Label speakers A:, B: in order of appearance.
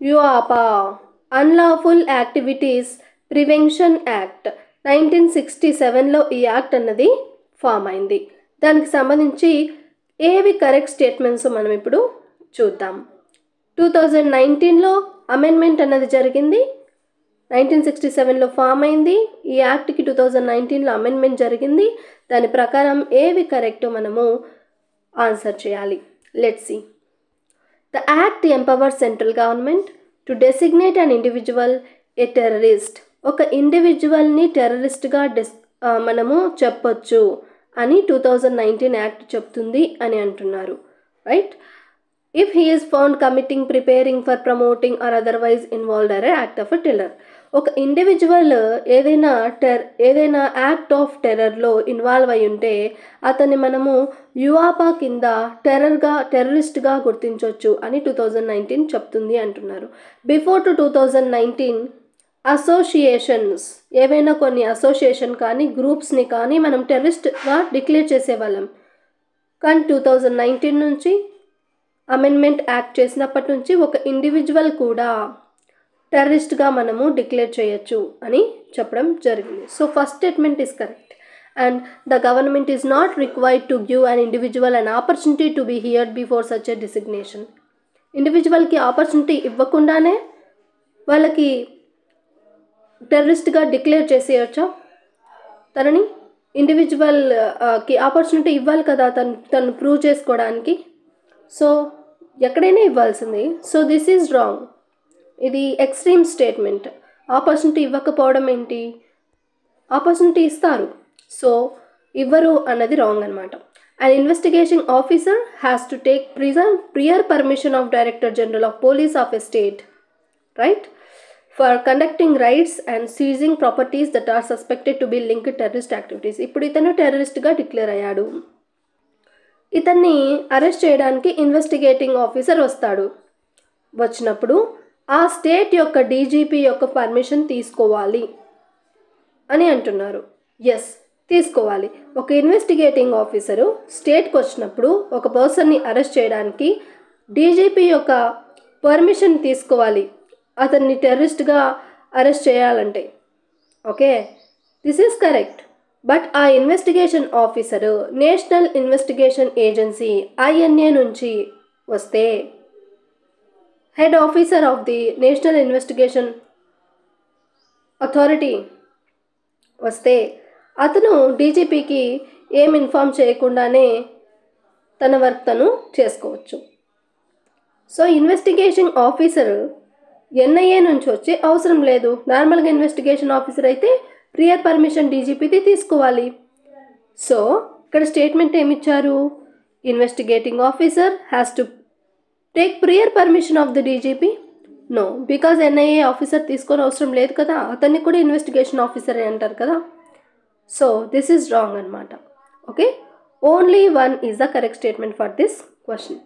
A: యుఆపా unlawful activities prevention act 1967లో ఈ act అన్నది form అయింది. దానికి సంబంధించి ఏవి కరెక్ట్ స్టేట్మెంట్స్ మనం ఇప్పుడు చూద్దాం. 2019లో అమెండ్మెంట్ అన్నది జరిగింది. 1967లో ఫామ్ అయింది. ఈ యాక్ట్కి 2019లో అమెండ్మెంట్ జరిగింది. దాని ప్రకారం ఏవి కరెక్ట్ మనము ఆన్సర్ చేయాలి. Let's see. The act empowers central government to designate an individual a terrorist. ఒక ఇండివిజువల్ని టెర్రరిస్ట్గా మనము చెప్పొచ్చు అని 2019 యాక్ట్ చెప్తుంది అని అంటున్నారు. Right. If he is found committing, preparing for, promoting or otherwise involved or act of a terror. ఒక individual ఏదైనా act of టెర్రర్లో ఇన్వాల్వ్ అయి ఉంటే అతన్ని మనము యుఆపా కింద టెర్రరిస్ట్గా గుర్తించవచ్చు అని 2019 చెప్తుంది అంటున్నారు. బిఫోర్ టు 2019 అసోసియేషన్స్, ఏవైనా కొన్ని అసోసియేషన్ కానీ గ్రూప్స్ని కానీ మనం టెర్రరిస్ట్గా డిక్లేర్ చేసేవాళ్ళం. కానీ 2019 నుంచి అమెండ్మెంట్ యాక్ట్ చేసినప్పటి నుంచి ఒక ఇండివిజువల్ కూడా టెర్రరిస్ట్గా మనము డిక్లేర్ చేయొచ్చు అని చెప్పడం జరిగింది. So first statement is correct. And the government is not required to give an individual an opportunity to be heard before such a designation. ఇండివిజువల్కి ఆపర్చునిటీ ఇవ్వకుండానే వాళ్ళకి టెర్రరిస్ట్గా డిక్లేర్ చేసేయచ్చా? తనని ఇండివిజువల్కి ఆపర్చునిటీ ఇవ్వాలి కదా తను ప్రూవ్ చేసుకోవడానికి. సో ఎక్కడైనా ఇవ్వాల్సింది. So this is wrong. ఇది ఎక్స్ట్రీమ్ స్టేట్మెంట్. ఆపర్చునిటీ ఇవ్వకపోవడం ఏంటి? ఆపర్చునిటీ ఇస్తారు. సో ఇవ్వరు అన్నది రాంగ్ అనమాట. And investigation officer has to take prior permission of Director General of Police of a state, right, for conducting raids and seizing properties that are suspected to be linked to terrorist activities. ఇప్పుడు ఇతను టెర్రరిస్ట్గా declare అయ్యాడు. ఇతన్ని arrest చేయడానికి investigating officer వస్తాడు. వచ్చినప్పుడు ఆ state యొక్క DGP యొక్క పర్మిషన్ తీసుకోవాలి అని అంటున్నారు. ఎస్, తీసుకోవాలి. ఒక ఇన్వెస్టిగేటింగ్ ఆఫీసరు స్టేట్కి వచ్చినప్పుడు ఒక పర్సన్ని అరెస్ట్ చేయడానికి డీజీపీ యొక్క పర్మిషన్ తీసుకోవాలి అతన్ని టెర్రరిస్ట్గా అరెస్ట్ చేయాలంటే. Okay, this is correct. But ఆ investigation officer national investigation agency INA నుంచి వస్తే, head officer of the national investigation authority వస్తే అతను డీజీపీకి ఏం ఇన్ఫామ్ చేయకుండానే తన వర్క్ తను చేసుకోవచ్చు. సో ఇన్వెస్టిగేషన్ ఆఫీసర్ NIA నుంచి వచ్చే అవసరం లేదు. నార్మల్గా ఇన్వెస్టిగేషన్ ఆఫీసర్ అయితే ప్రియర్ పర్మిషన్ డీజీపీది తీసుకోవాలి. సో ఇక్కడ స్టేట్మెంట్ ఏమిచ్చారు? Investigating officer has to take prior permission of the DGP. No, because NIA officer తీసుకొని అవసరం లేదు కదా, అతన్ని కూడా ఇన్వెస్టిగేషన్ ఆఫీసర్ అని అంటారు కదా. సో దిస్ ఈజ్ రాంగ్ అనమాట. Okay, only 1 is the correct statement for this question.